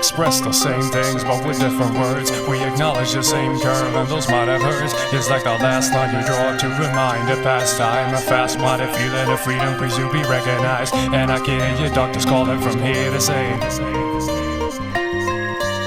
express the same things but with different words. We acknowledge the same curve and those might have hurts. Just like the last line you draw to remind a past time. A fast-minded feeling of freedom, please you be recognized. And I can hear your doctors calling from here to say,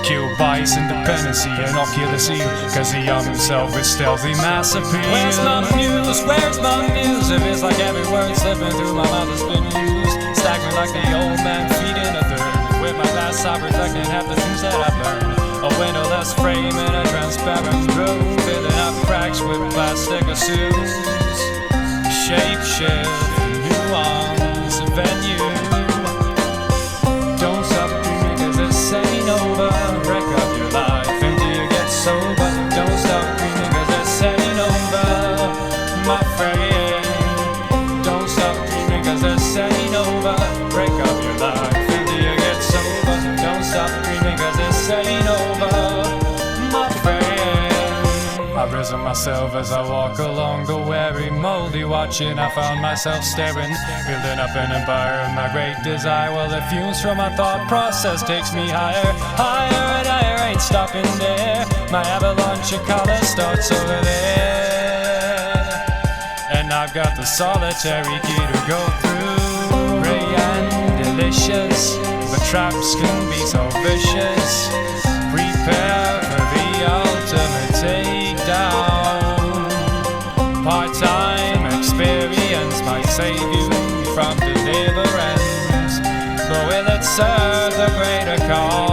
kill bias, independency, and I'll kill the seal. Cause the young himself is stealthy mass appeal. Where's my muse? Where's my muse? It feels like every word slipping through my mouth has been used. Stagnant like the old man feeding a third. With my glass I protecting half the things that I've learned. A windowless frame in a transparent room, filling up cracks with plastic assumes. Shape shift, nuance, venue. Don't stop dreaming cause this ain't over. Wreck up your life until you get sober. Don't stop dreaming cause this ain't over, my friend. Don't stop dreaming cause this ain't over. Break up your life until you get sober. Don't stop dreaming cause this ain't over, my friend. I've risen myself as I walk along the weary, moldy watching. I found myself staring, building up an empire of my great desire. Well, the fumes from my thought process takes me higher, higher and higher. Ain't stopping there. My avalanche of color starts over there, and I've got the solitary key to go through. Ray and delicious, but traps can be so vicious. Prepare for the ultimate takedown. Part-time experience might save you from deliverance, but will it serve the greater cause?